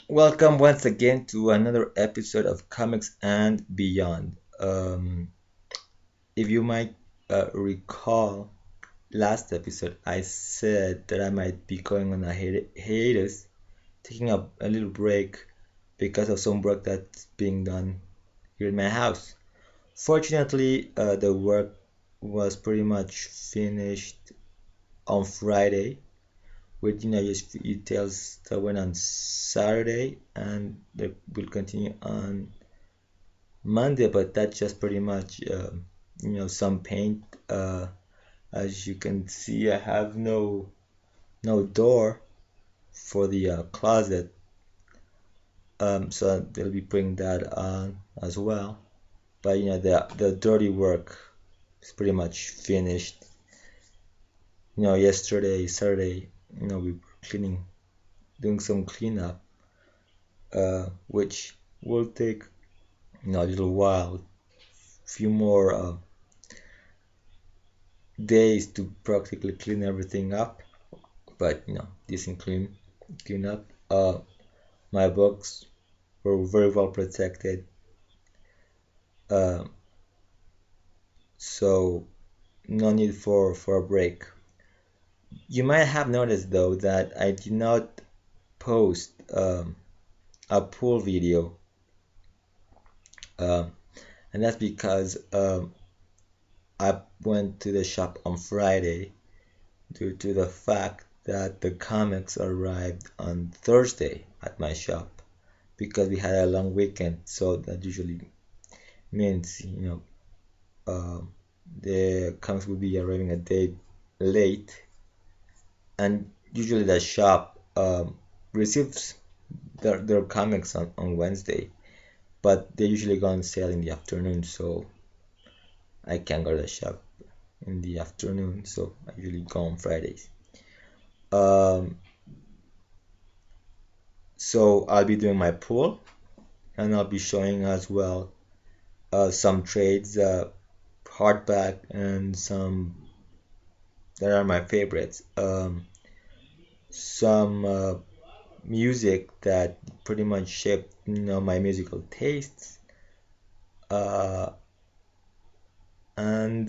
Welcome once again to another episode of Comics and Beyond. If you might recall, last episode I said that I might be going on a hiatus, taking a little break because of some work that's being done here in my house. Fortunately, the work was pretty much finished on Friday, with just details that went on Saturday, and they will continue on Monday, but that's just pretty much some paint. As you can see, I have no door for the closet, so they'll be putting that on as well. But the dirty work is pretty much finished. Yesterday, Saturday, we were doing some cleanup, which will take a little while, few more days to practically clean everything up. But decent clean up. My books were very well protected, uh, so no need for a break. You might have noticed though that I did not post a pool video, um, and that's because I went to the shop on Friday due to the fact that the comics arrived on Thursday at my shop because we had a long weekend. So that usually means the comics will be arriving a day late, and usually the shop receives their comics on Wednesday, but they usually go on sale in the afternoon, so I can't go to the shop in the afternoon, so I usually go on Fridays. Um, so I'll be doing my pool, and I'll be showing as well some trades, hardback, and some that are my favorites. Some music that pretty much shaped my musical tastes, uh, and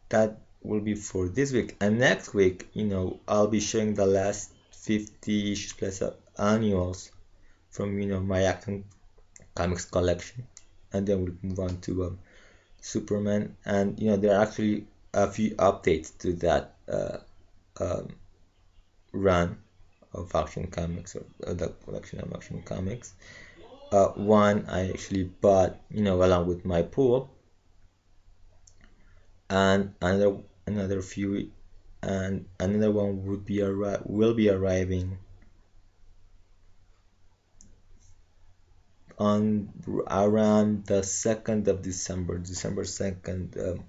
that will be for this week. And next week, I'll be showing the last 50 issues plus annuals from my Action Comics collection, and then we'll move on to Superman. And there are actually a few updates to that um, run of Action Comics, or the collection of Action Comics. One I actually bought, along with my pool, and another few, and another one will be arriving on around the 2nd of December, December 2nd.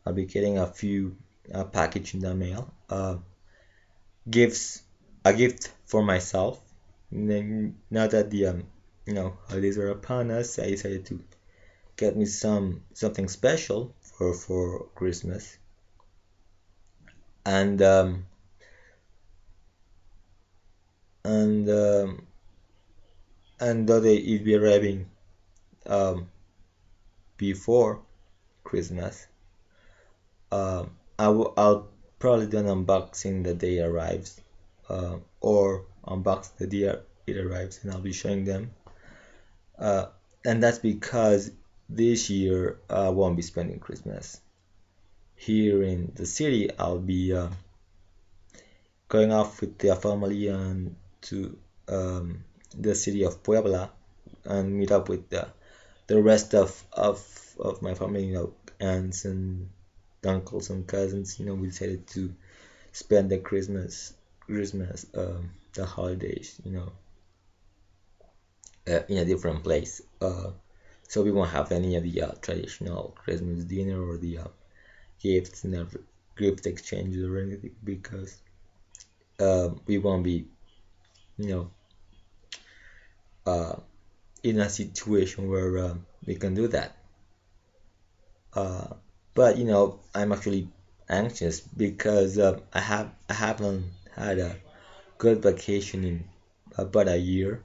I'll be getting a few package in the mail. Gifts, a gift for myself. And then now that the holidays are upon us, I decided to get me something special for Christmas. And and um, and though it'll be arriving um, before Christmas, I'll probably do an unboxing the day it arrives, or unbox the day it arrives, and I'll be showing them. Uh, and that's because this year I won't be spending Christmas here in the city. I'll be going off with the family and to the city of Puebla and meet up with the rest of my family, aunts and uncles and cousins. We decided to spend the Christmas, the holidays, in a different place. So we won't have any of the traditional Christmas dinner or the gifts and gift exchanges or anything, because we won't be, you know, uh, in a situation where we can do that. Uh, but I'm actually anxious because I haven't had a good vacation in about a year.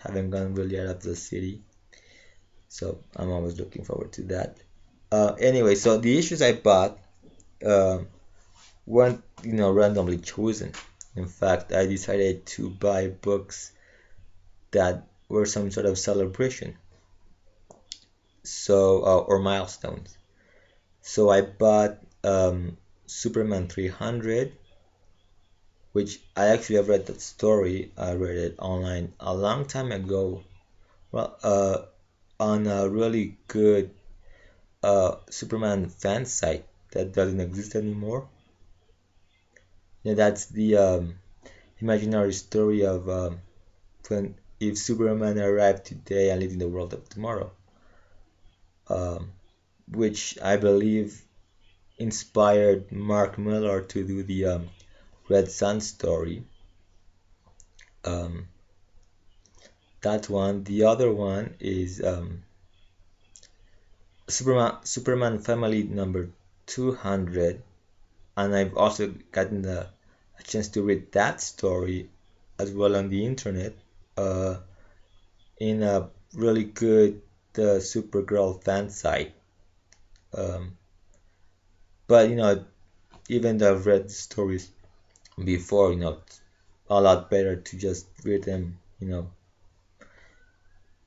Haven't gone really out of the city, so I'm always looking forward to that. Anyway, so the issues I bought uh, weren't randomly chosen. In fact, I decided to buy books that were some sort of celebration, so or milestones. So I bought Superman 300, which I actually have read that story. I read it online a long time ago. Well, on a really good Superman fan site that doesn't exist anymore. Yeah, that's the imaginary story of when if Superman arrived today and lived in the world of tomorrow, um, which I believe inspired Mark Miller to do the Red Sun story. Um, that one. The other one is Superman Family number 200, and I've also gotten a chance to read that story as well on the internet uh, in a really good Supergirl fan site. Um, but even though I've read stories before, it's a lot better to just read them,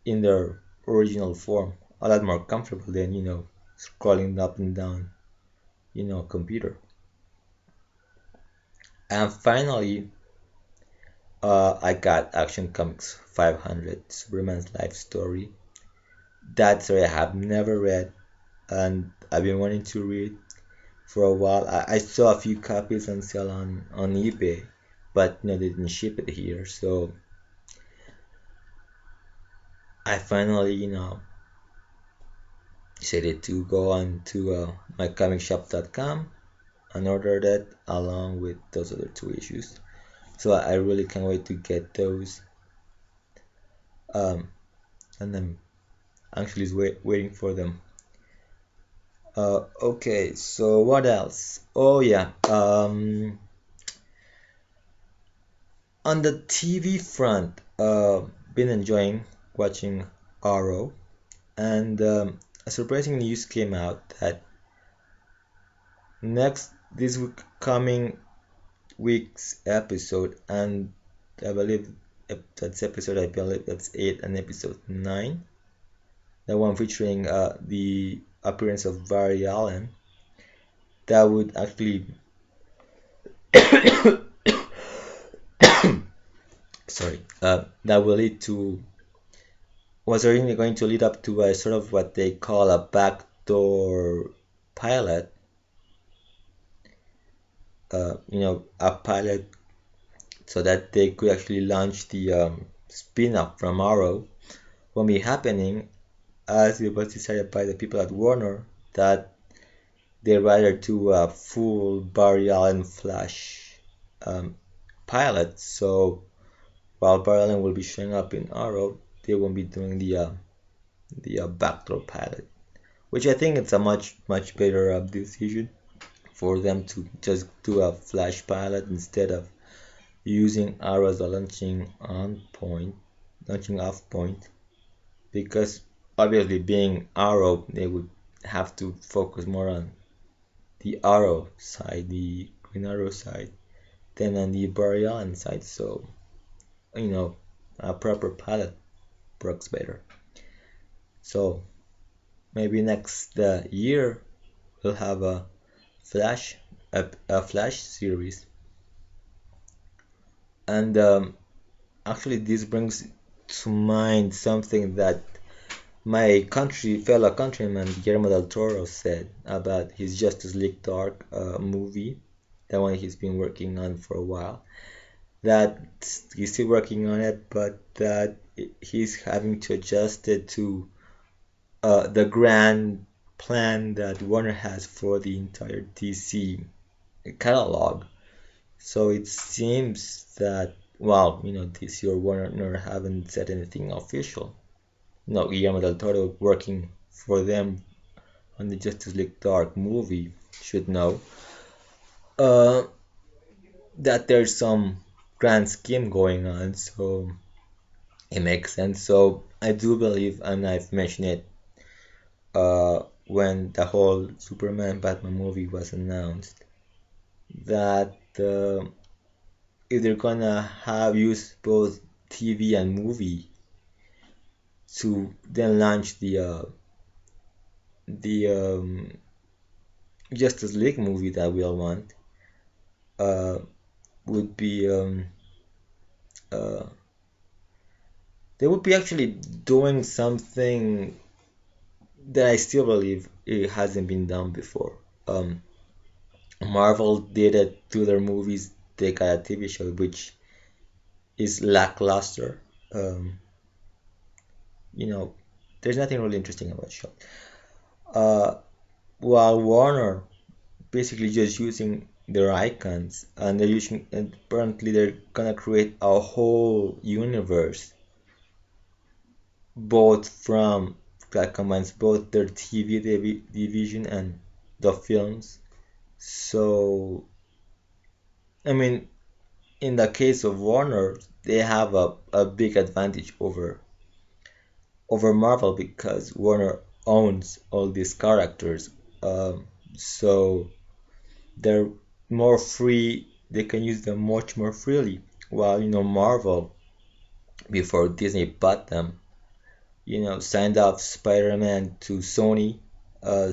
in their original form. A lot more comfortable than, scrolling up and down, computer. And finally, I got Action Comics 500, Superman's life story. That story I have never read, and I've been wanting to read for a while. I saw a few copies on sale on eBay, but they didn't ship it here. So I finally, decided to go on to mycomicshop.com and ordered it along with those other two issues. So I really can't wait to get those. Um, and I'm actually waiting for them. Okay, so what else? Oh yeah, on the TV front, been enjoying watching Arrow, and a surprising news came out that next this week coming week's episode, and I believe that's episode, I believe that's 8 and episode 9, the one featuring the appearance of Barry Allen, that would actually sorry, that will lead to was originally going to lead up to a sort of what they call a backdoor pilot, a pilot so that they could actually launch the spin-off from Arrow. Won't be happening, as it was decided by the people at Warner that they rather do a full Barry Allen Flash um, pilot. So while Barry Allen will be showing up in Arrow, they won't be doing the backdoor pilot, which I think it's a much better decision for them to just do a Flash pilot instead of using Arrow as a launching off point, because obviously being Arrow, they would have to focus more on the Arrow side, the Green Arrow side, than on the Barry Allen side. So, a proper pilot works better. So maybe next year we'll have a Flash series, and actually this brings to mind something that my fellow countryman Guillermo del Toro said about his Justice League Dark movie, the one he's been working on for a while. That he's still working on it, but that he's having to adjust it to the grand plan that Warner has for the entire DC catalog. So it seems that, well, DC or Warner haven't said anything official. No, Guillermo del Toro working for them on the Justice League Dark movie should know uh, that there's some grand scheme going on, so it makes sense. So I do believe, and I've mentioned it when the whole Superman Batman movie was announced, that if they're gonna have use both TV and movie to then launch the Justice League movie that we all want, uh, would be uh, they would be actually doing something that I still believe it hasn't been done before. Marvel did it to their movies. They got a TV show which is lackluster. Um, you know, there's nothing really interesting about the show. Uh, while Warner basically just using their icons, and they're using, and apparently they're gonna create a whole universe, both from that combines both their TV division and the films. So, I mean, in the case of Warner, they have a big advantage over Marvel because Warner owns all these characters. So they're more free. They can use them much more freely. While Marvel, before Disney bought them, signed off Spider-Man to Sony,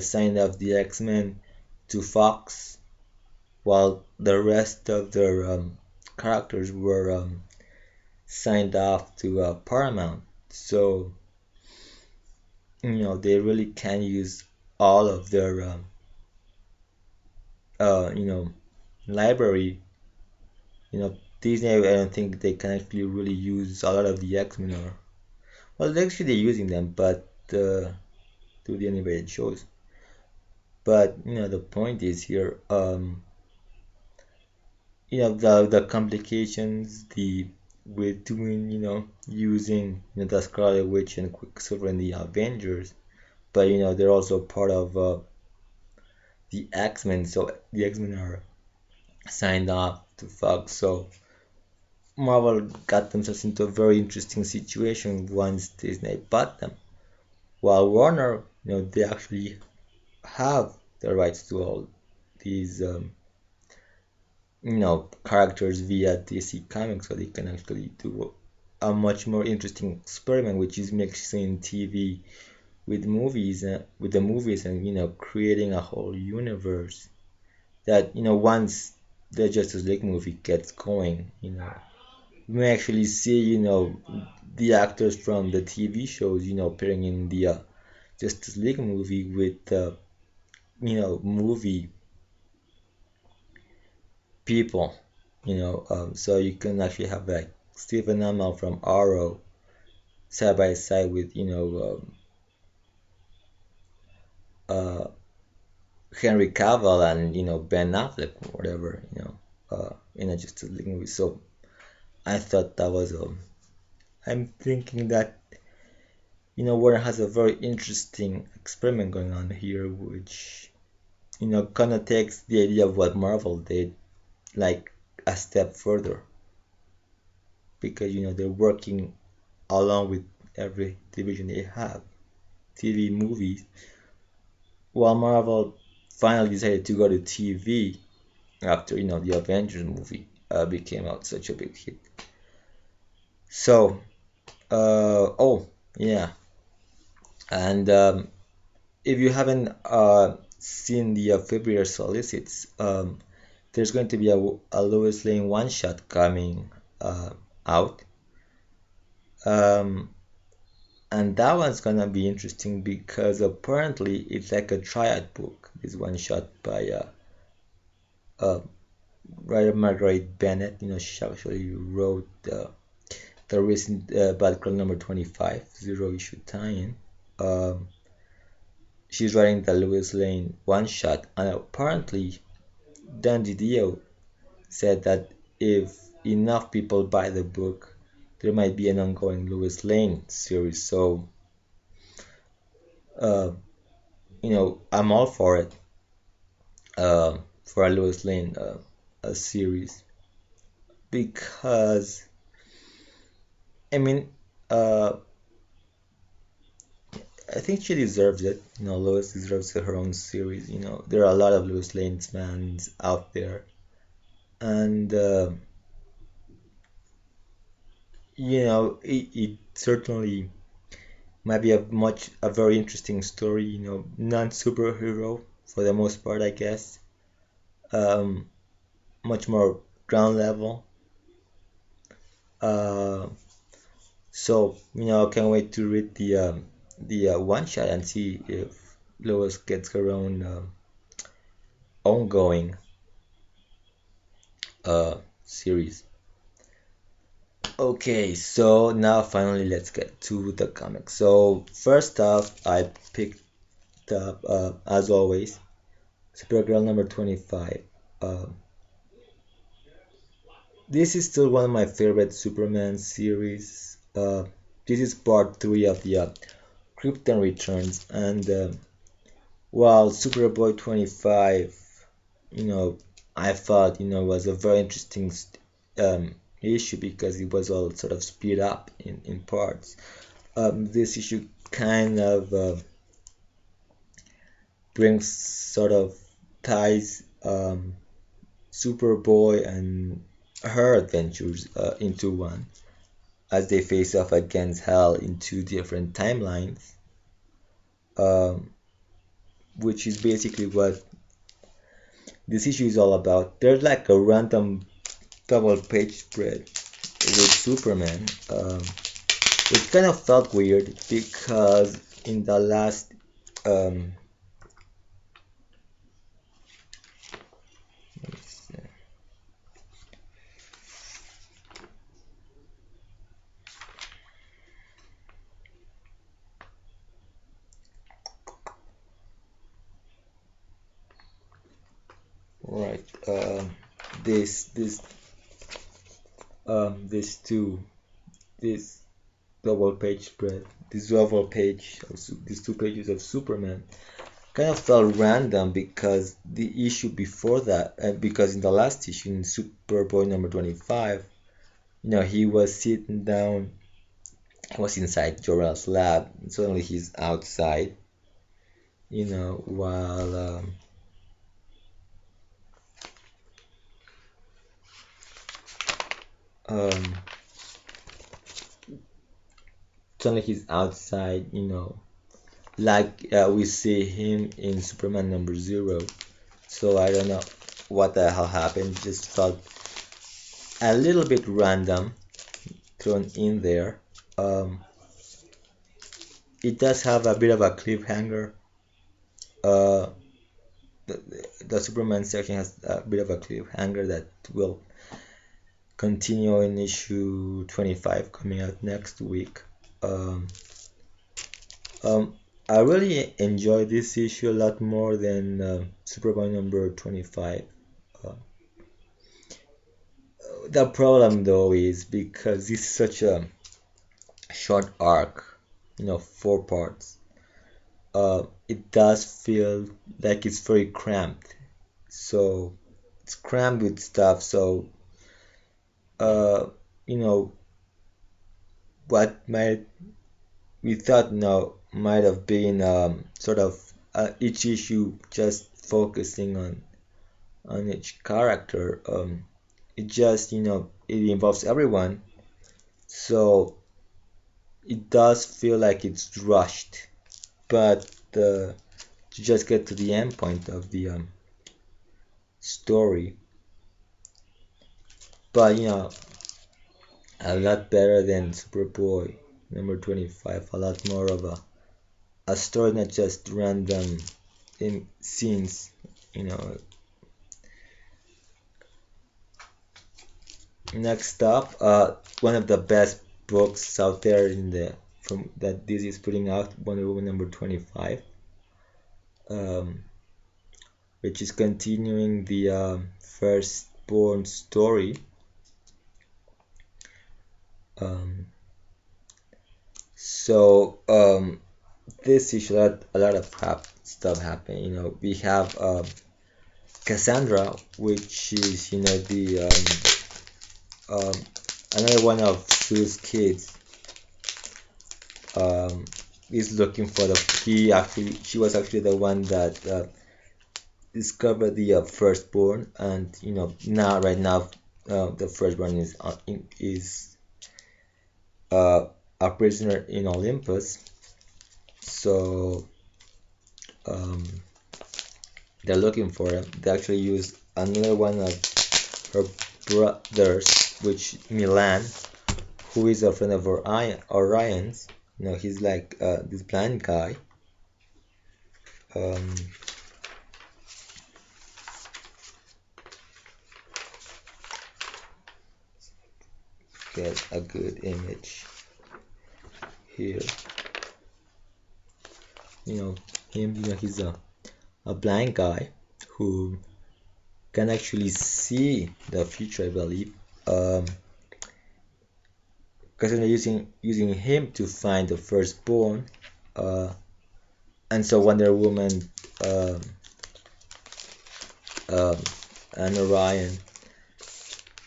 signed off the X-Men to Fox, while the rest of their characters were signed off to Paramount. So they really can use all of their library. Disney, I don't think they can actually really use a lot of the X-Men, or well, actually they're using them, but to the animated shows. But the point is here, the complications, the with doing, using the Scarlet Witch and Quicksilver and the Avengers, but they're also part of the X-Men, so the X-Men are signed off to Fox. So Marvel got themselves into a very interesting situation once Disney bought them. While Warner, they actually have the rights to all these characters via DC Comics, so they can actually do a much more interesting experiment, which is mixing TV with the movies, and creating a whole universe that once the Justice League movie gets going, you may actually see the actors from the TV shows appearing in the Justice League movie with movie people, so you can actually have like Stephen Amell from Arrow side by side with uh, Henry Cavill and Ben Affleck, whatever, in a Justice League movie. So I thought that was I'm thinking that Warner has a very interesting experiment going on here, which kind of takes the idea of what Marvel did like a step further, because they're working along with every division they have, TV, movies, while Marvel finally decided to go to TV after the Avengers movie became out such a big hit. So oh yeah, and if you haven't seen the February solicits, there's going to be a Lois Lane one shot coming out. Um, and that one's gonna be interesting because apparently it's like a triad book. This one shot by uh, writer Margaret Bennett. She actually wrote the recent Batgirl number 25 zero issue tie-in. Um, she's writing the Lois Lane one shot, and apparently Dan DiDio said that if enough people buy the book, there might be an ongoing Lois Lane series. So, uh, I'm all for it. For a Lois Lane a series. because I mean, uh, I think she deserves it. Lois deserves her own series. There are a lot of Lois Lane's fans out there, and it certainly might be a very interesting story. Non-superhero for the most part, I guess. Um, Much more ground level. Uh, so can't wait to read the one shot and see if Lois gets her own ongoing series. Okay, so now finally let's get to the comics. So first off, I picked up, as always, Supergirl number 25. Um, this is still one of my favorite Superman series. This is part 3 of the Krypton Returns, and while Superboy 25, you know, I thought, was a very interesting issue because it was all sort of speed up in parts. This issue kind of brings sort of ties Superboy and her adventures into one as they face off against Hell in two different timelines, um, which is basically what this issue is all about. There's like a random double page spread with Superman. It kind of felt weird because in the last um, right, this this two this double page spread, this double page of these 2 pages of Superman kind of felt random because the issue before that, because in the last issue in Superboy number 25, he was sitting down, he was inside Jor-El's lab, and suddenly he's outside, while um, suddenly he's outside, like we see him in Superman number 0. So I don't know what the hell happened. It just felt a little bit random thrown in there. Um, it does have a bit of a cliffhanger. Uh, the Superman section has a bit of a cliffhanger that will continue in issue 25 coming out next week. Um, um, I really enjoy this issue a lot more than Superboy number 25. Uh, the problem though is because this is such a short arc, 4 parts. It does feel like it's very cramped. So it's crammed with stuff. So you know, what might we thought might have been sort of each issue just focusing on each character. It just it involves everyone, so it does feel like it's rushed. But to just get to the end point of the story, but a lot better than Superboy number 25. A lot more of a story, not just random in scenes. You know. Next up, one of the best books out there in the from that DC is putting out, Wonder Woman number 25, um, which is continuing the firstborn story. Um, so this issue had a lot of stuff happening. We have Cassandra, which is the um, another one of Sue's kids um, is looking for she was actually the one that discovered the firstborn, and right now the firstborn is uh, a prisoner in Olympus. So um, they're looking for him. They actually use another one of her brothers, which Milan, who is a friend of Orion's. He's like this blind guy. Um, get a good image here. Him. He's a blind guy who can actually see the future, I believe. Because they're using him to find the firstborn, uh, and so Wonder Woman um, um, and Orion,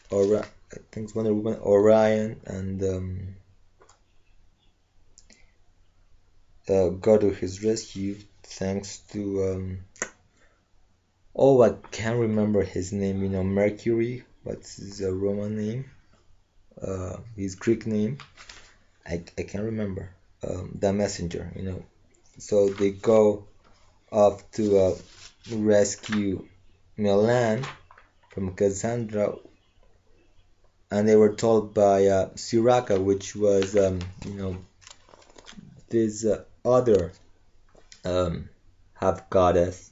or I think it's Wonder Woman, Orion, and go to his rescue thanks to oh, I can't remember his name. Mercury. What's his Roman name? His Greek name. I can't remember. The messenger. So they go off to rescue Milan from Cassandra, and they were told by Siraka, which was this other half goddess,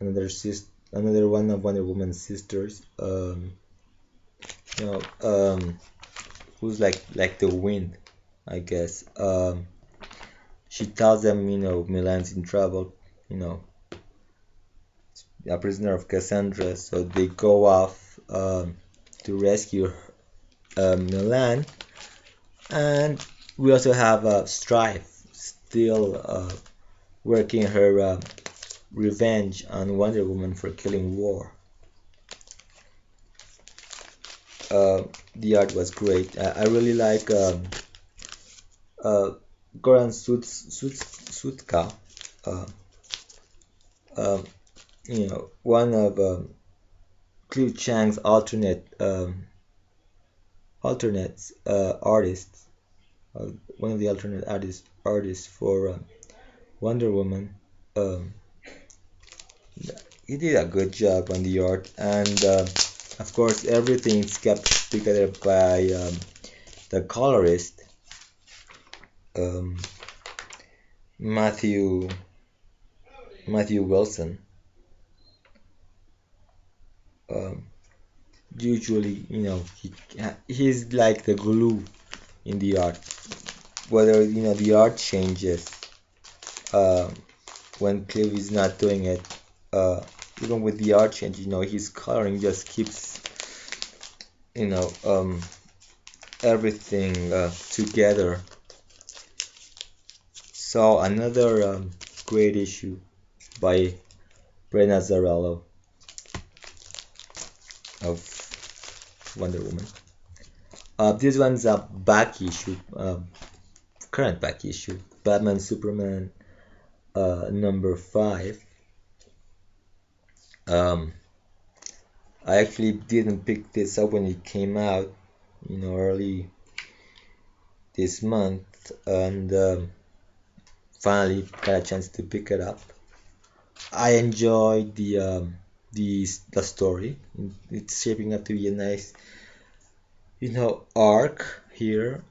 another one of Wonder Woman's sisters, you know, um, who's like the wind, I guess. She tells them, Milan's in trouble, you know, a prisoner of Cassandra, so they go off to rescue Milan. And we also have Strife still working her revenge on Wonder Woman for killing War. The art was great. I really like Goran Sutka. Uh, um, one of Clive Chang's alternates artists. One of the alternate artists for Wonder Woman. Um, he did a good job on the art, and of course everything's kept together by the colorist um, Matthew Wilson. Um, Usually, he's like the glue in the art. Whether the art changes um, when Clive is not doing it, even with the art change, his coloring just keeps everything together. So another great issue by Brenna Zarello of Wonder Woman. This one's a back issue, current back issue, Batman Superman number 5. I actually didn't pick this up when it came out, early this month, and finally got a chance to pick it up. I enjoyed the story. It's shaping up to be a nice, arc here.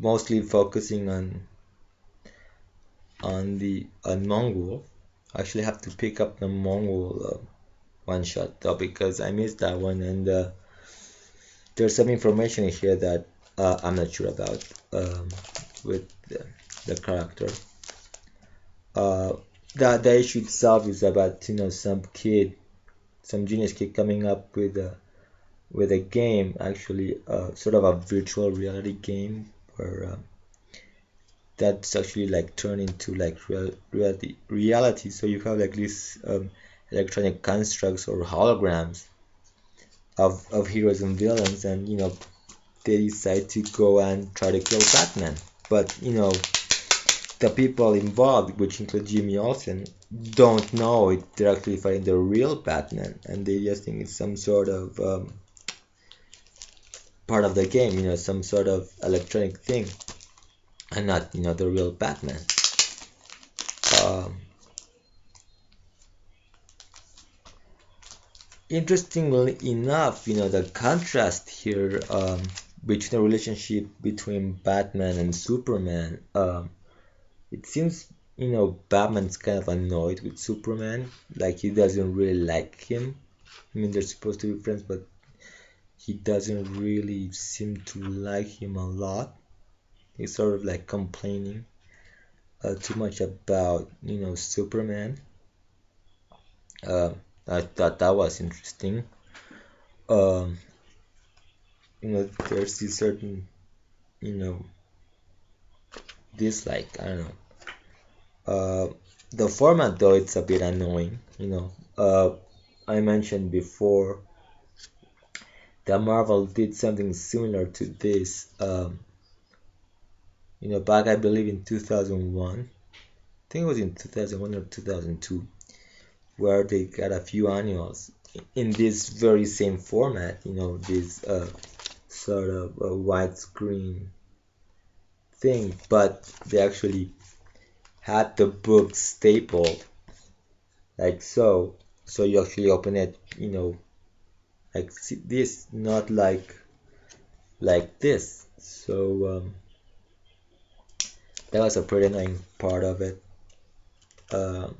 Mostly focusing on Mongul. I actually have to pick up the Mongul one shot though, because I missed that one, and there's some information in here that I'm not sure about with the character. The issue itself is about some genius kid coming up with a game, actually sort of a virtual reality game where that's actually like turned into like reality. So you have like this electronic constructs or holograms of heroes and villains, and they decide to go and try to kill Batman. But the people involved, which include Jimmy Olsen, don't know they're actually fighting the real Batman, and they just think it's some sort of part of the game, some sort of electronic thing, and not, the real Batman. Um, Interestingly enough, the contrast here between the relationship between Batman and Superman, it seems, Batman's kind of annoyed with Superman, like he doesn't really like him. I mean, they're supposed to be friends, but he doesn't really seem to like him a lot. He's sort of like complaining too much about, Superman. Uh, I thought that was interesting. Um, there's this certain, you know, dislike. I don't know. The format though, it's a bit annoying. I mentioned before that Marvel did something similar to this. Back I believe in 2001. I think it was in 2001 or 2002, where they got a few annuals in this very same format. This sort of a widescreen thing, but they actually had the book stapled like so. So you actually open it, like this, not like this. So that was a pretty annoying part of it. Um,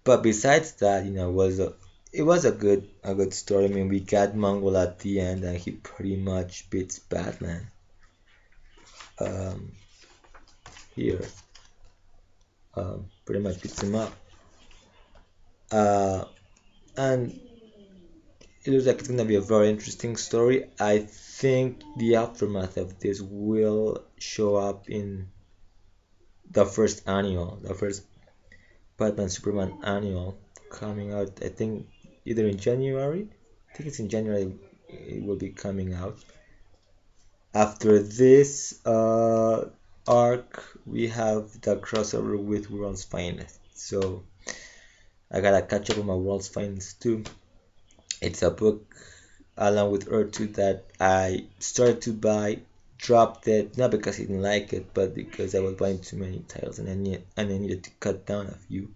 but besides that, it was a good story. I mean, we got Mongol at the end, and he pretty much beats Batman. Um, Here, pretty much beats him up. And it looks like it's gonna be a very interesting story. I think the aftermath of this will show up in the first Batman Superman annual coming out. I think either in January. I think it's in January. It will be coming out. After this arc, we have the crossover with World's Finest. So I gotta catch up on my World's Finest too. It's a book along with Earth 2 that I started to buy, dropped it, not because I didn't like it, but because I was buying too many titles and I needed to cut down a few.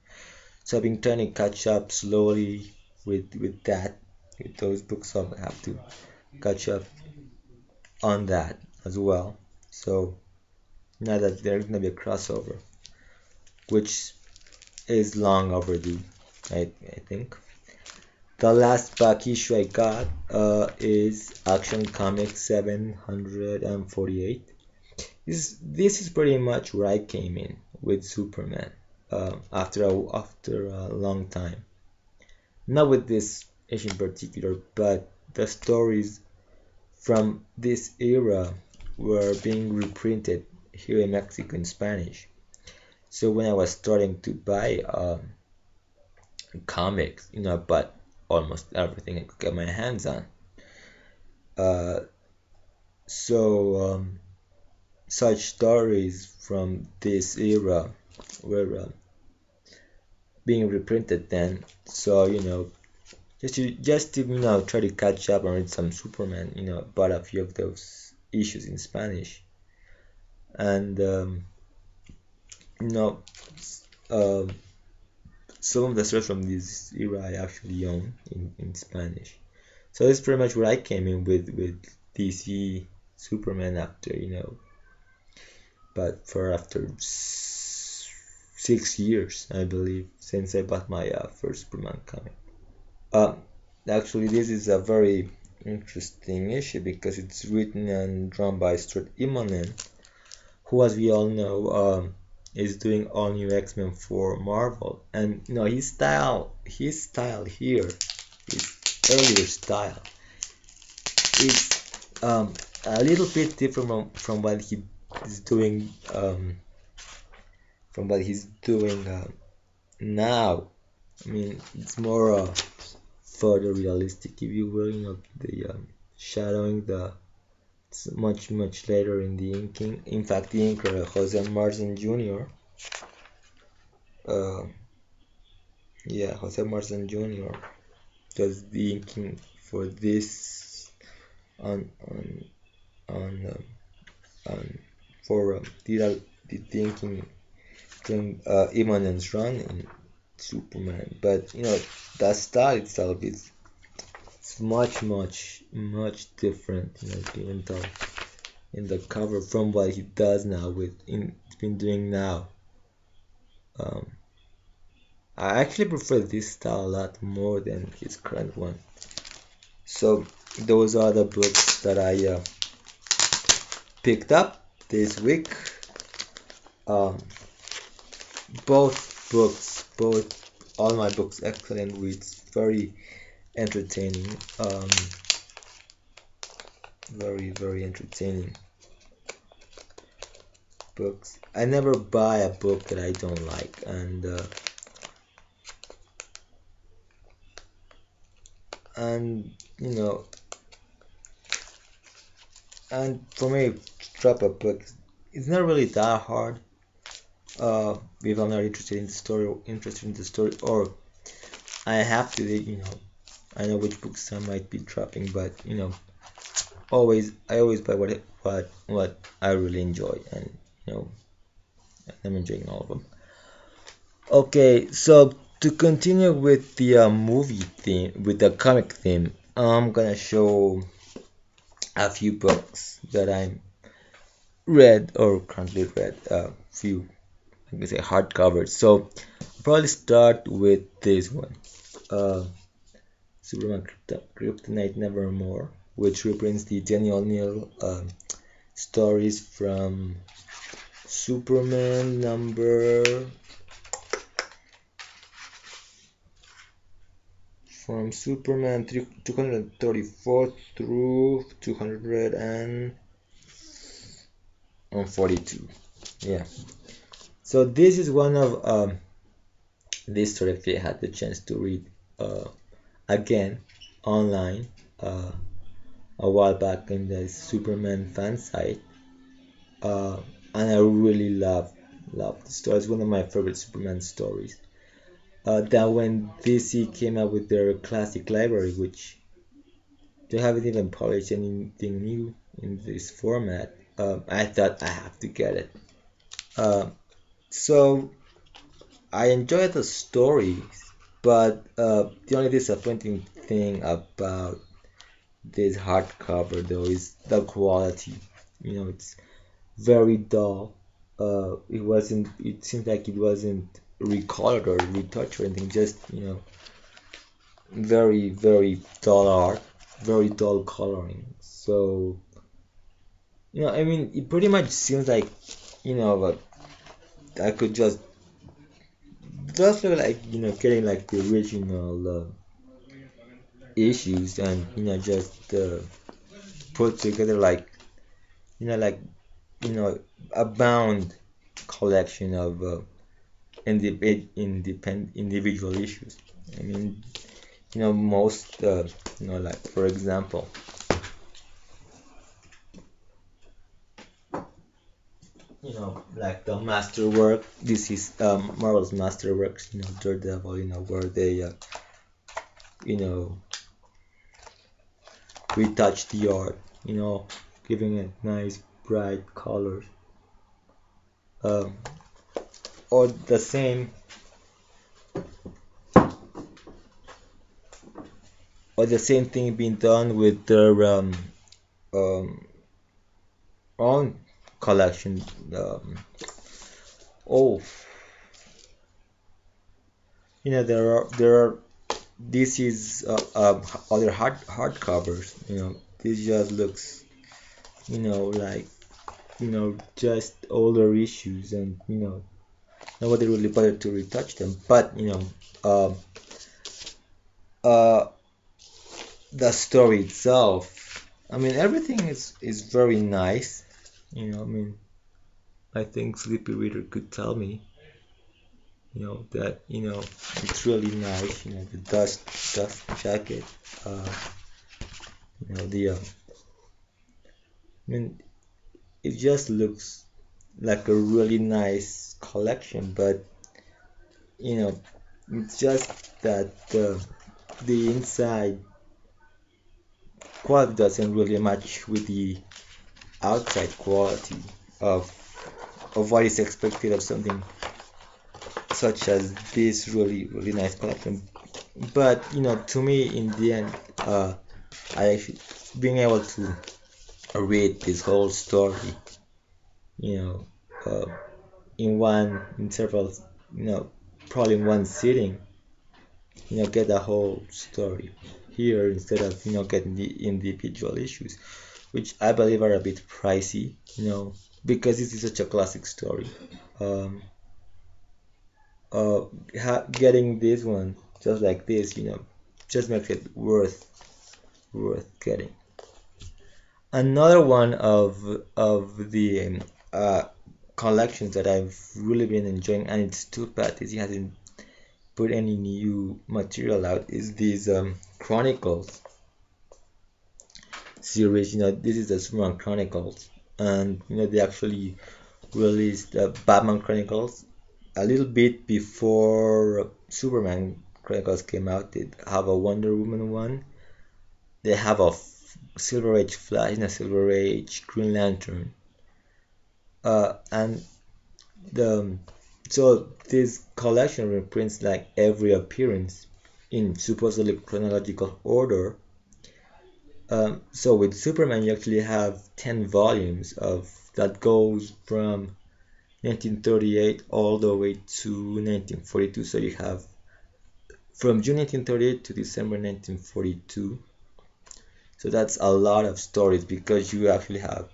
So I've been trying to catch up slowly with those books, so I have to catch up on that as well. So now that there's gonna be a crossover, which is long overdue, I think. The last back issue I got is Action Comics 748. This is pretty much where I came in with Superman after a long time. Not with this issue in particular, but the stories from this era were being reprinted here in Mexico in Spanish. So when I was starting to buy comics, I bought almost everything I could get my hands on. Uh, so such stories from this era were being reprinted then. So just to try to catch up and read some Superman. Bought a few of those issues in Spanish, and you know um, some of the stories from this era I actually own in Spanish. So that's pretty much where I came in with DC Superman but for after 6 years, I believe, since I bought my first Superman comic. Uh, Actually, this is a very interesting issue because it's written and drawn by Stuart Immonen, who, as we all know, is doing all new X-Men for Marvel. And his style here, his earlier style, is a little bit different from what he is doing now. I mean, it's more further realistic, if you will. The shadowing, the it's much later in the inking. In fact, the inker Jose Martin Jr. Uh, yeah, Jose Martin Jr. does the inking for this on on for the thinking during Immanent's run in Superman. But that style itself is it's much different. Even though in the cover from what he does now with in he's been doing now. Um, I actually prefer this style a lot more than his current one. So those are the books that I picked up this week. Um, both all my books excellent reads, very entertaining, very entertaining books. I never buy a book that I don't like, and and for me to drop a book, it's not really that hard. If I'm not interested in the story, or I have to, I know which books I might be dropping, but I always buy what I really enjoy, and I'm enjoying all of them. Okay, so to continue with the movie theme, with the comic theme, I'm gonna show a few books that I read or currently read, a few, I can say, hardcovers. So I'll probably start with this one, uh, Superman Kryptonite Nevermore, which reprints the Denny O'Neil stories Superman number from Superman 234 through 242. Yeah. So this is one of this story I had the chance to read again online a while back in the Superman fan site, uh, and I really love the story. It's one of my favorite Superman stories. That when DC came out with their classic library, which they haven't even published anything new in this format, I thought I have to get it. Uh, so I enjoyed the stories, but the only disappointing thing about this hardcover though is the quality. It's very dull. It wasn't. It seems like it wasn't recolored or retouched or anything. Just very dull art, very dull coloring. So I mean, it pretty much seems like but I could just look like getting like the original issues and just put together like like a bound collection of individual issues. I mean, most like for example, like the masterwork. This is Marvel's masterworks. Daredevil. Where they you know retouch the art. Giving it nice bright colors. Um, or the same thing being done with their um, own collection. Oh, there are this is other hardcovers. This just looks like just older issues, and nobody really bothered to retouch them. But um uh the story itself, I mean, everything is very nice. I mean, I think Sleepy Reader could tell me. that it's really nice. The dust jacket. Uh, the I mean, it just looks like a really nice collection, but you know, it's just that the inside quality doesn't really match with the outside quality of what is expected of something such as this really nice collection. But to me, in the end, I actually being able to read this whole story, you know, in several, you know, probably in one sitting, get the whole story here instead of getting the individual issues, which I believe are a bit pricey, because this is such a classic story. Um, uh, Getting this one just like this, just makes it worth getting. Another one of the collections that I've really been enjoying, and it's too bad is he hasn't put any new material out, is these Chronicles series. This is the Superman Chronicles, and they actually released Batman Chronicles a little bit before Superman Chronicles came out. They have a Wonder Woman one. They have a Silver Age Flash and a Silver Age Green Lantern. And the so this collection reprints like every appearance in supposedly chronological order. So with Superman, you actually have 10 volumes of that goes from 1938 all the way to 1942. So you have from June 1938 to December 1942. So that's a lot of stories because you actually have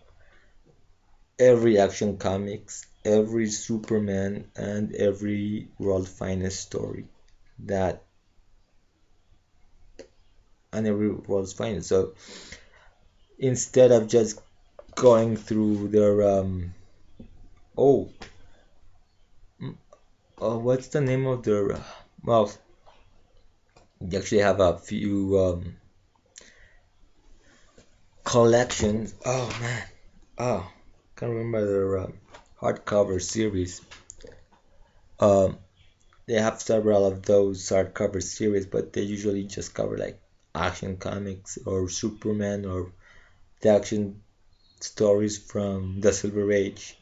every Action Comics, every Superman, and every World Finest story that and every World's Finest. So instead of just going through their oh what's the name of their well, they actually have a few collections. Oh man, oh, can't remember their hardcover series. Um, they have several of those hardcover series, but they usually just cover like Action Comics or Superman or the action stories from the Silver Age.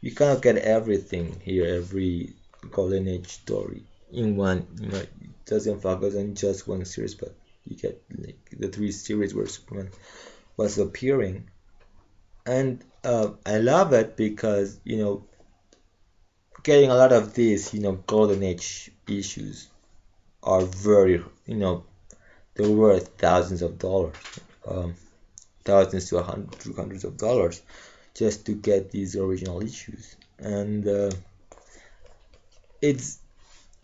You cannot get everything here, every Golden Age story in one. It doesn't focus on just one series, but you get like the three series where Superman was appearing, and I love it because getting a lot of these Golden Age issues are very they're worth thousands of dollars, um, thousands to hundreds of dollars just to get these original issues, and it's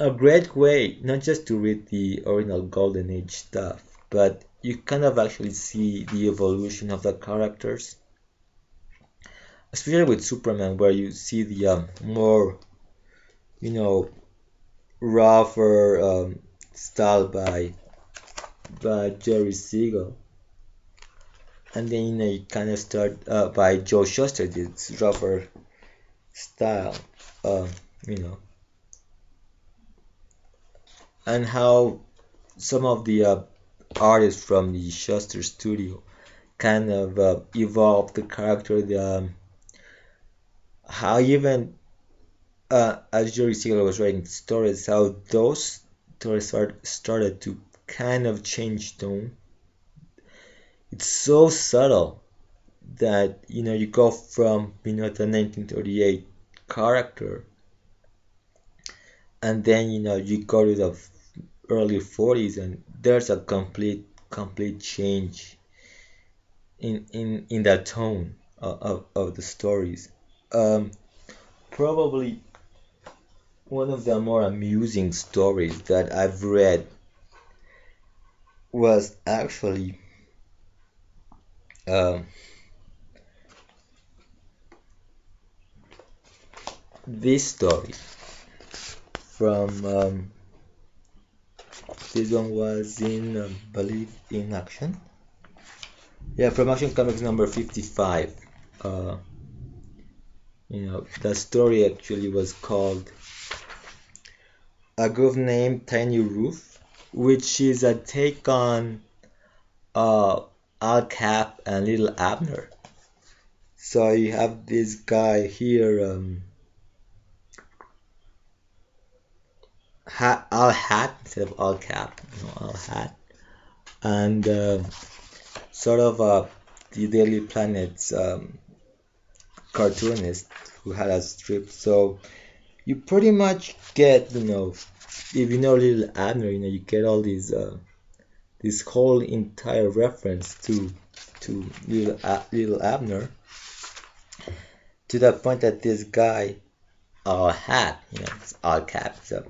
a great way not just to read the original Golden Age stuff, but you kind of actually see the evolution of the characters, especially with Superman, where you see the more you know rougher style by Jerry Siegel, and then you kind of start by Joe Shuster, this rougher style, uh, you know, and how some of the artists from the Shuster studio kind of evolved the character, how even as Jerry Siegel was writing stories, how those stories started to kind of change tone. It's so subtle that you go from the 1938 character, and then you go to the early 40s, and there's a complete change in that tone of the stories. Um, Probably one of the more amusing stories that I've read was actually um, this story. from this one was in believe in action. Yeah, from Action Comics number 55. Uh, the story actually was called A Group Named Tiny Roof, which is a take on Al Cap and Little Abner. So you have this guy here, Al Hat instead of Al Cap, Al Hat, and sort of the Daily Planet's cartoonist who had a strip. So you pretty much get, if you know Little Abner, you get all these this whole entire reference to Little Abner, to the point that this guy Al Hat, it's Al Cap, so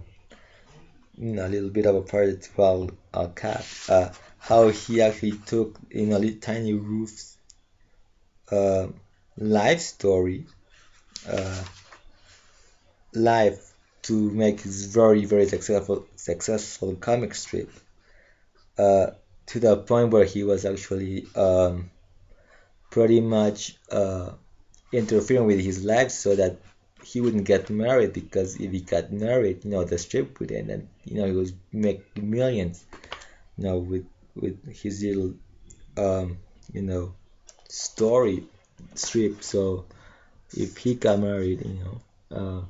a little bit of a parody to Al Cap, how he actually took Little Tiny Roof's uh, life story, uh, life, to make his very very successful comic strip, uh, to the point where he was actually pretty much interfering with his life so that he wouldn't get married, because if he got married, the strip would end, and he was making millions, with his little you know story strip. So if he got married, so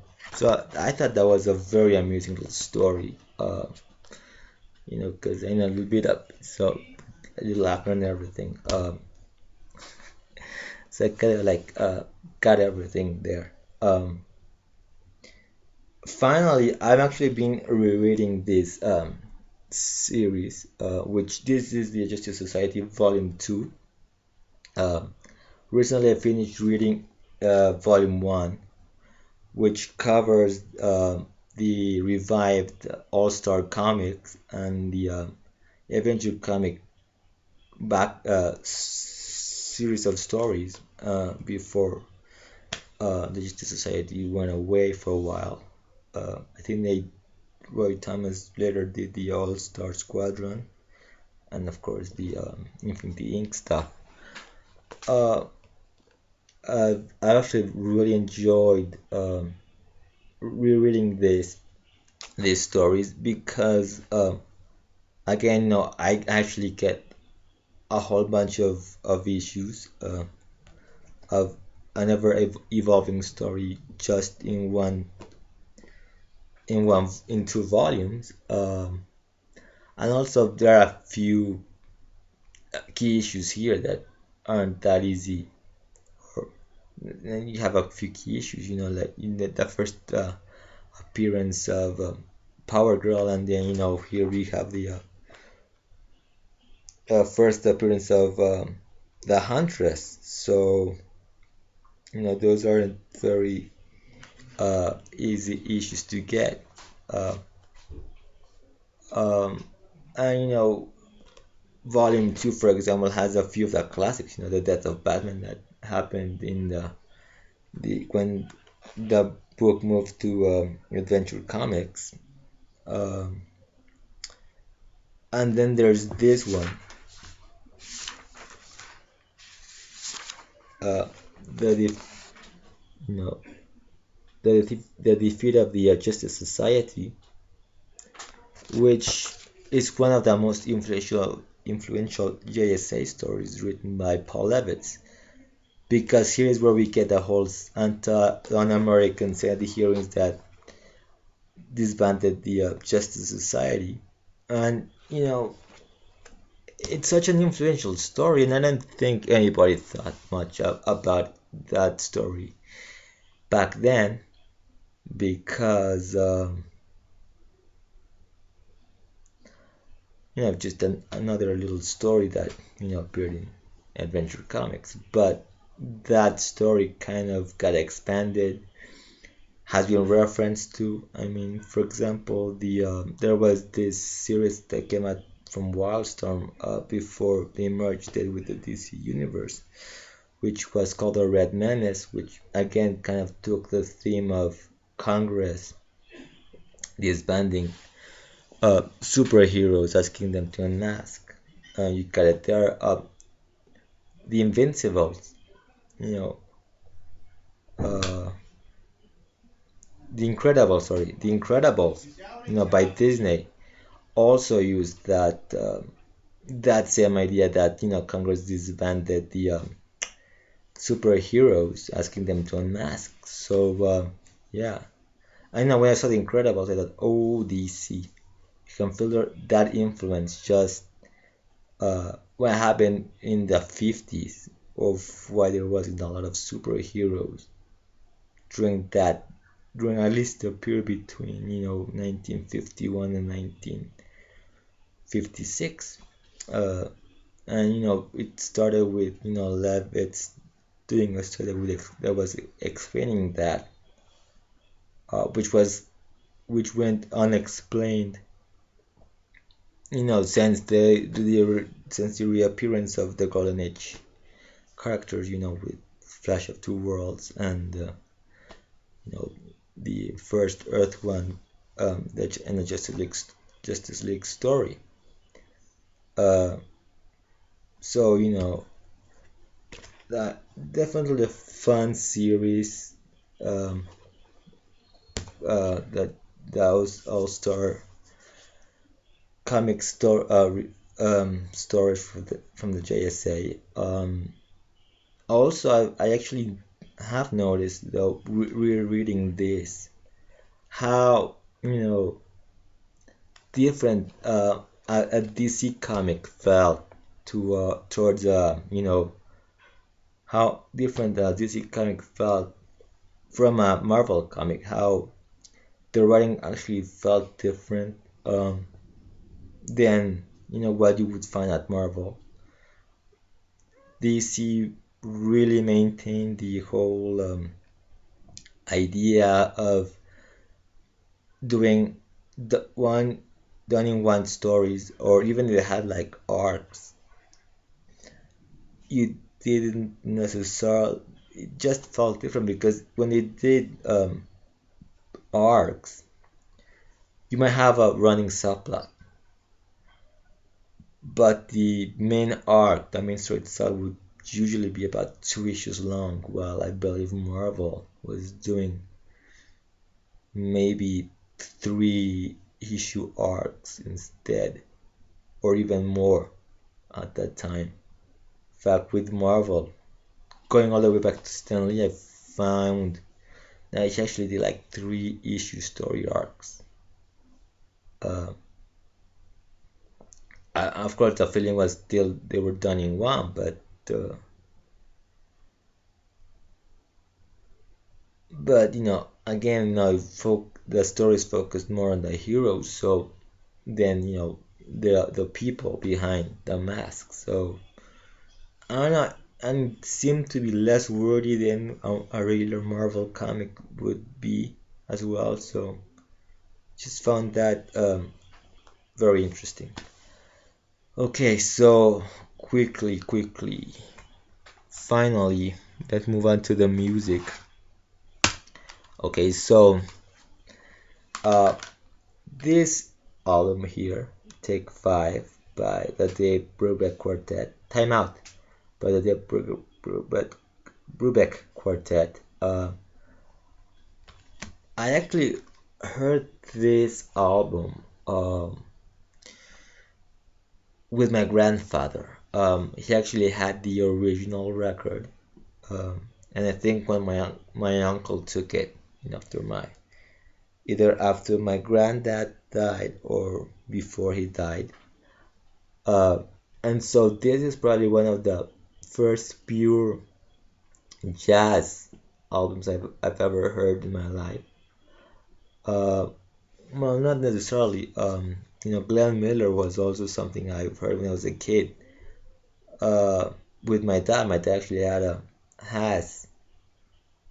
I thought that was a very amusing little story, because I know a little bit up, so a little actor and everything. So I kind of like got everything there. Finally, I've actually been rereading this series, which this is the Justice Society Volume 2. Recently, I finished reading Volume 1, which covers the revived All-Star Comics and the Adventure Comic back series of stories before the Justice Society went away for a while. I think Roy Thomas later did the All Star Squadron, and of course the Infinity Inc. stuff. I actually really enjoyed rereading these stories, because again, I actually get a whole bunch of issues of an ever evolving story just in two volumes, and also there are a few key issues here that aren't that easy. Then you have a few key issues, like in the first appearance of Power Girl, and then here we have the first appearance of the Huntress. So those aren't very easy issues to get. Uh, and Volume 2, for example, has a few of the classics. The death of Batman that happened in when the book moved to Adventure Comics. Um, and then there's this one, uh, the the defeat of the Justice Society, which is one of the most influential JSA stories written by Paul Levitz, because here is where we get the whole anti-American anti-heroes that disbanded the Justice Society. And it's such an influential story, and I don't think anybody thought much about that story back then, because just another little story that appeared in Adventure Comics. But that story kind of got expanded, has been referenced to. I mean, for example, there was this series that came out from Wildstorm before they merged it with the DC Universe, which was called The Red Menace, which again kind of took the theme of Congress disbanding superheroes, asking them to unmask. You got it there. The Invincibles, you know, uh, the Incredibles, by Disney, also used that same idea that Congress disbanded the superheroes, asking them to unmask. So yeah, I know when I saw the Incredibles, I thought, oh, DC, you can feel that influence just what happened in the 50s of why there wasn't a lot of superheroes during that during at least the period between 1951 and 1956. And it started with Levitt doing a study that was explaining that, which went unexplained, since the reappearance of the Golden Age characters, with Flash of Two Worlds and you know the first Earth One, and the Justice League story. Uh, so that definitely a fun series. Um, that those All-Star comic stories from the JSA. Also, I actually have noticed, though, rereading this, how different a DC comic felt towards how different a DC comic felt from a Marvel comic. How the writing actually felt different than what you would find at Marvel. DC really maintained the whole idea of doing the one done in one stories, or even if they had like arcs, you didn't necessarily, it just felt different because when they did arcs, you might have a running subplot, but the main story itself would usually be about 2 issues long, while I believe Marvel was doing maybe 3 issue arcs instead, or even more at that time. In fact, with Marvel, going all the way back to Stan Lee, I found that he actually did like 3 issue story arcs. Uh, of course, the feeling was still they were done in one, uh, but again, the stories focused more on the heroes, so then the people behind the mask. So I don't know, and seemed to be less wordy than a regular Marvel comic would be as well. So just found that very interesting. Okay, so quickly, finally, let's move on to the music. Okay, so uh, this album here, Take Five by the Dave Brubeck Quartet, Time Out by the Dave Brubeck Quartet. I actually heard this album with my grandfather. He actually had the original record, and I think when my uncle took it after my granddad died or before he died. And so this is probably one of the first pure jazz albums I've ever heard in my life. Uh, well, not necessarily. Glenn Miller was also something I've heard when I was a kid. Uh, with my dad. My dad actually has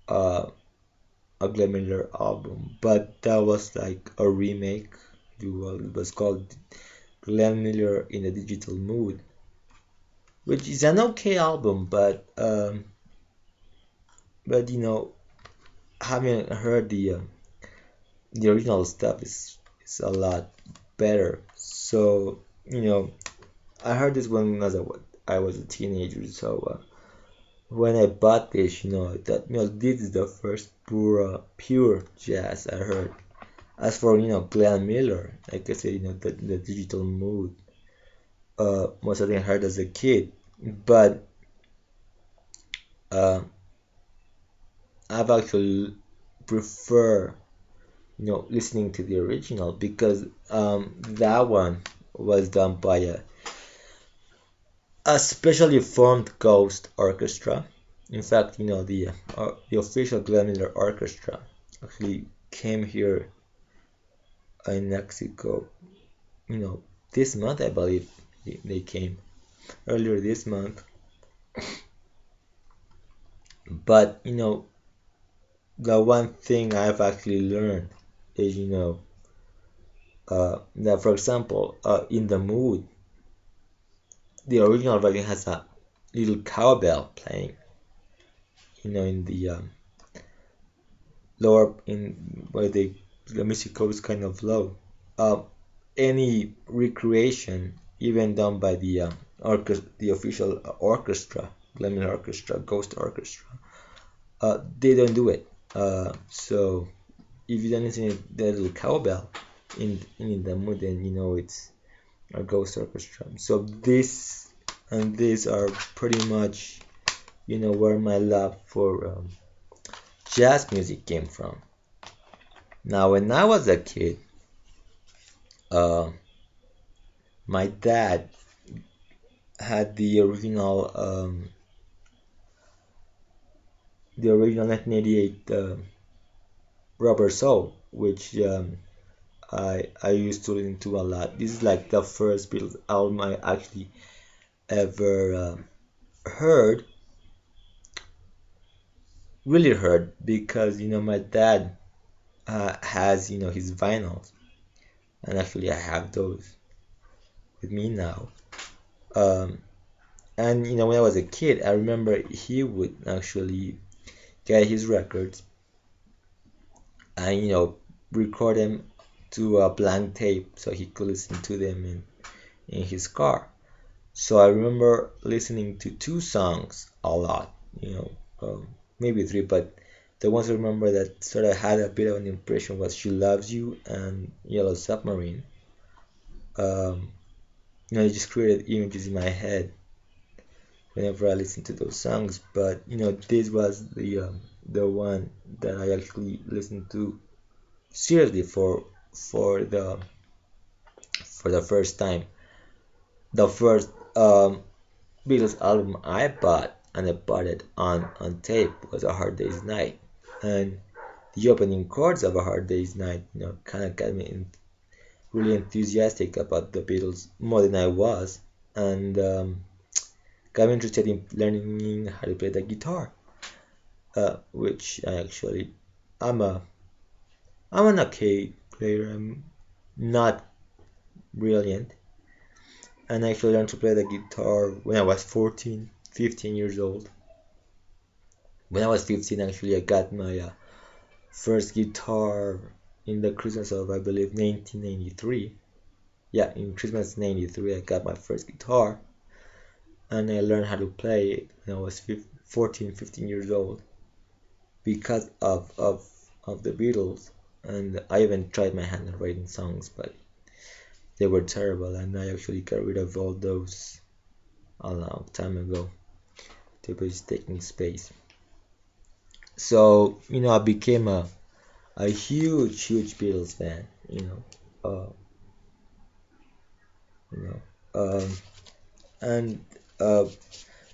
uh, a Glenn Miller album, but that was like a remake. It was called Glenn Miller in a Digital Mood, which is an okay album, but having heard the original stuff is a lot better. So I heard this when I was a teenager. So when I bought this, I thought, this is the first pure jazz I heard. As for Glenn Miller, like I said, the Digital Mood, most of them heard as a kid, but uh, I've actually prefer listening to the original because that one was done by a specially formed ghost orchestra. In fact, the official Glenn Miller Orchestra actually came here in Mexico. This month I believe they came earlier this month. But the one thing I've actually learned is that, for example, in the mood, the original version has a little cowbell playing, in the lower, in where the music goes kind of low. Uh, any recreation, even done by the official orchestra, Glenn Orchestra, Ghost Orchestra, they don't do it. So if you don't listen to the little cowbell in the mood, then it's a ghost orchestra. So this and these are pretty much where my love for jazz music came from. Now, when I was a kid, uh, my dad had the original 1988 Rubber Soul, which I used to listen to a lot. This is like the first Beatles album I actually ever heard, really heard, because my dad has his vinyls, and actually I have those with me now. Um, and when I was a kid, I remember he would actually get his records and record them to a blank tape so he could listen to them in his car. So I remember listening to two songs a lot, maybe three, but the ones I remember that sort of had a bit of an impression was "She Loves You" and "Yellow Submarine." Um, it just created images in my head whenever I listened to those songs. But this was the one that I actually listened to seriously for the for the first time. The first Beatles album I bought, and I bought it on tape, was "A Hard Day's Night," and the opening chords of "A Hard Day's Night" kind of got me really enthusiastic about the Beatles more than I was, and got me interested in learning how to play the guitar, which I'm a I'm an okay player. I'm not brilliant, and I actually learned to play the guitar when I was 14, 15 years old. When I was 15, actually, I got my first guitar in the Christmas of, I believe, 1993. Yeah, in Christmas 93, I got my first guitar, and I learned how to play it when I was 14, 15 years old because of the Beatles. And I even tried my hand at writing songs, but they were terrible, and I actually got rid of all those a long time ago. They were just taking space. So, I became a huge Beatles fan, uh, you know, and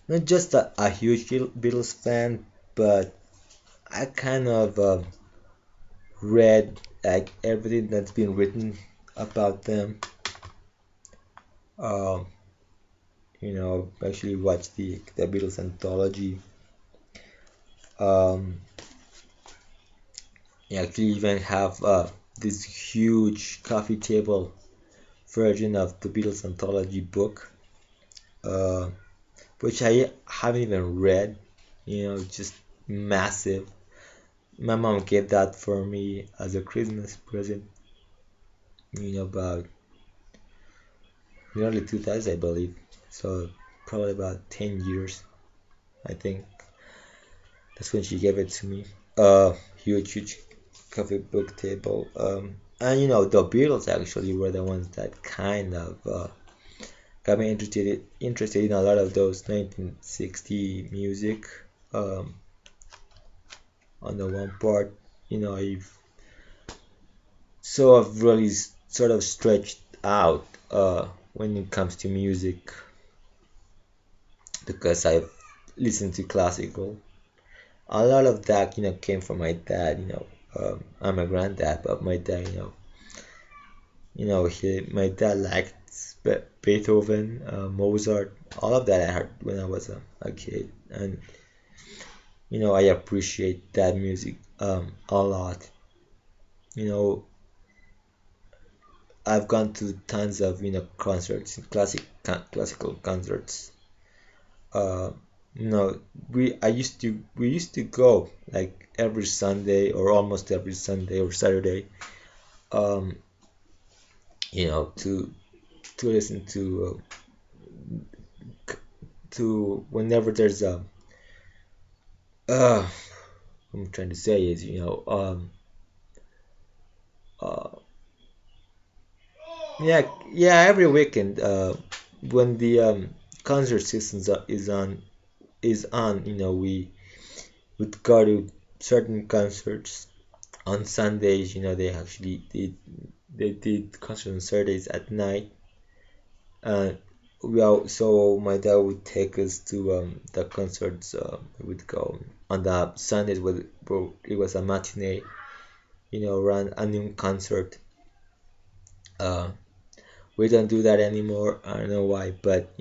not just a huge Beatles fan, but I kind of read like everything that's been written about them. Um, actually watched the Beatles anthology. Um, I actually even have this huge coffee table version of the Beatles anthology book, uh, which I haven't even read. Just massive. my mom gave that for me as a Christmas present, about the early 2000s, I believe. So probably about 10 years, I think. That's when she gave it to me. Huge, huge coffee book table. And the Beatles actually were the ones that kind of got me interested in a lot of those 1960 music. Um, on the one part, I've I've really sort of stretched out when it comes to music because I've listened to classical. A lot of that, came from my dad. I'm a granddad, but my dad, my dad liked Beethoven, Mozart, all of that I heard when I was a kid, and I appreciate that music a lot. You know, I've gone to tons of concerts, classical concerts. Uh, we used to go like every Sunday or almost every Sunday or Saturday. Um, to listen to whenever there's a what I'm trying to say is uh yeah, every weekend when the concert season is on, we would go to certain concerts on Sundays. They did concerts on Saturdays at night. uh so my dad would take us to the concerts. We would go on the Sundays where it was a matinee, run a new concert. uh we don't do that anymore. I don't know why, but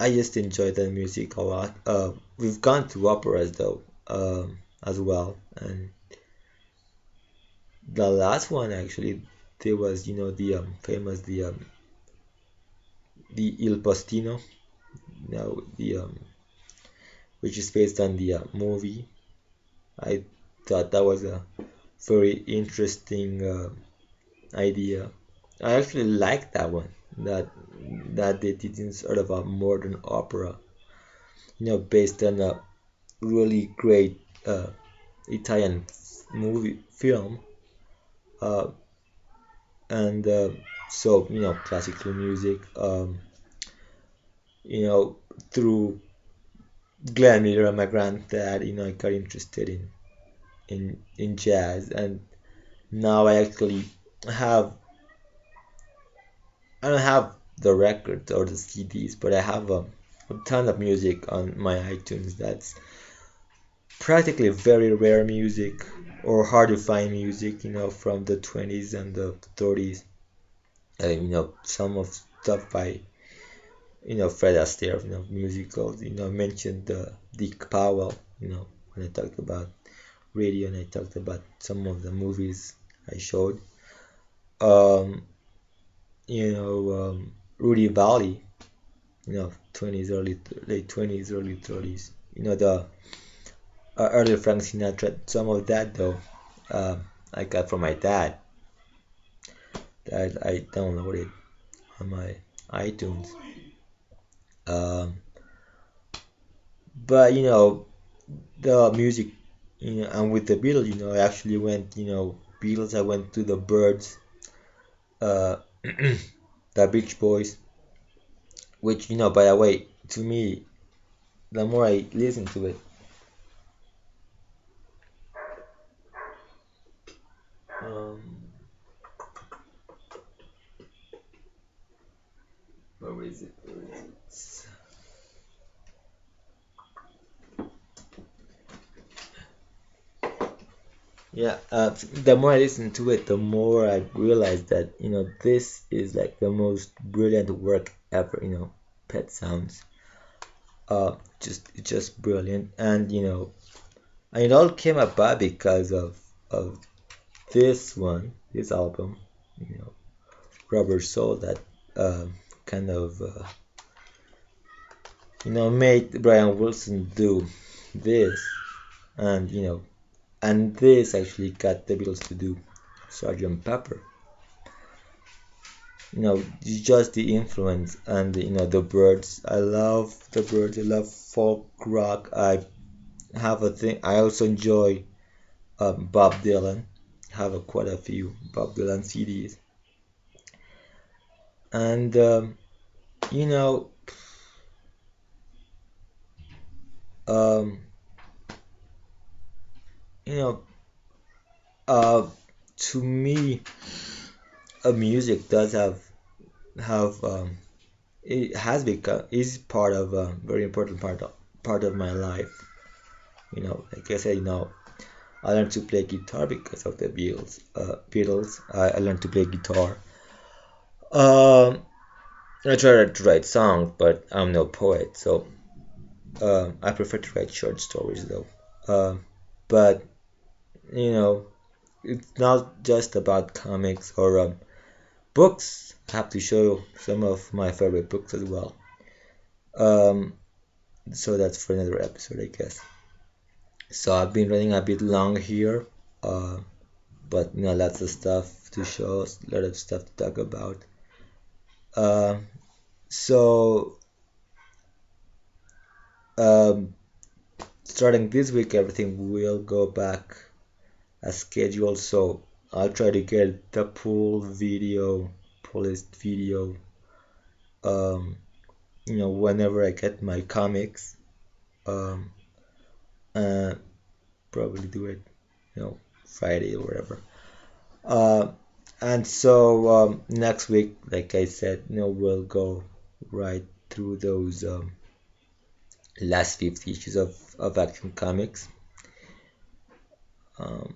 I just enjoy that music a lot. We've gone to operas though, as well, and the last one actually, there was famous the Il Postino, the which is based on the movie. I thought that was a very interesting idea. I actually liked that one. That they did in sort of a modern opera, based on a really great Italian movie film. Uh, and so classical music. You know, through Glenn Miller, my granddad, I got interested in jazz, and now have I don't have the records or the CDs, but I have a ton of music on my iTunes. That's practically very rare music or hard to find music, from the 20s and the 30s. Some of stuff by Fred Astaire, musicals. I mentioned Dick Powell, when I talked about radio and I talked about some of the movies I showed. Um, Rudy Valley, 20s, late 20s, early 30s. The early Frank Sinatra. Some of that though, I got from my dad that I downloaded on my iTunes. Um, but the music, and with the Beatles, I actually went, Beatles. I went to the Birds, uh, the Beach Boys, which by the way, to me, the more I listen to it, um, where is it? Where is it? Yeah, the more I listen to it, the more I realize that this is like the most brilliant work ever. Pet Sounds, just brilliant, and it all came about because of this album, you know, Rubber Soul, that kind of made Brian Wilson do. this, and and this actually got the Beatles to do Sgt. Pepper. Just the influence and the Byrds. I love the Byrds. I love folk rock. I have a thing. I also enjoy Bob Dylan. Have quite a few Bob Dylan CDs, and you know, um, you know, uh, to me, music does have it has become is part of a very important part of my life. Like I said, I learned to play guitar because of the Beatles. I learned to play guitar. Um, I try to write songs, but I'm no poet, so I prefer to write short stories though. But you know, it's not just about comics or books. I have to show some of my favorite books as well. Um, so that's for another episode, I guess. So I've been running a bit long here, uh, but lots of stuff to show, a lot of stuff to talk about. Uh, so um, Starting this week, everything will go back as scheduled. So I'll try to get the polished video, um, whenever I get my comics. Um, and probably do it, Friday or whatever. Uh, and so next week, like I said, we'll go right through those last 50 issues of Action Comics. Um,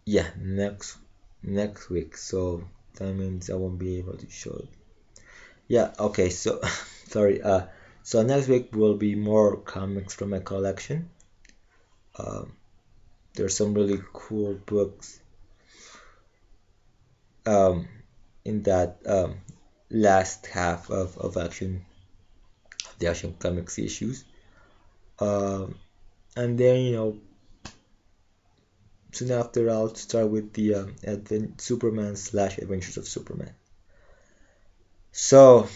yeah, next week. So that means I won't be able to show it. Yeah, okay. So sorry. So next week will be more comics from my collection. Um, there's some really cool books um, in that last half of the Action Comics issues. Um, and then, soon after, I'll start with the Superman / Adventures of Superman. So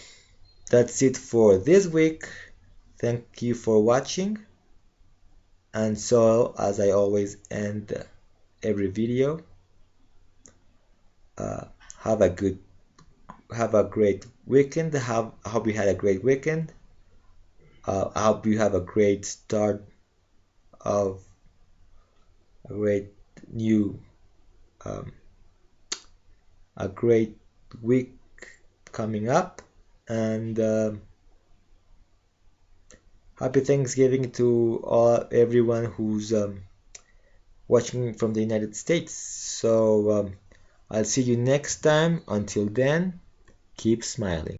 that's it for this week. Thank you for watching. And so, as I always end every video, uh, have a good, have a great weekend. I hope you had a great weekend. I hope you have a great start of a great new, um, a great week coming up, and happy Thanksgiving to everyone who's watching from the United States. So I'll see you next time. Until then, keep smiling.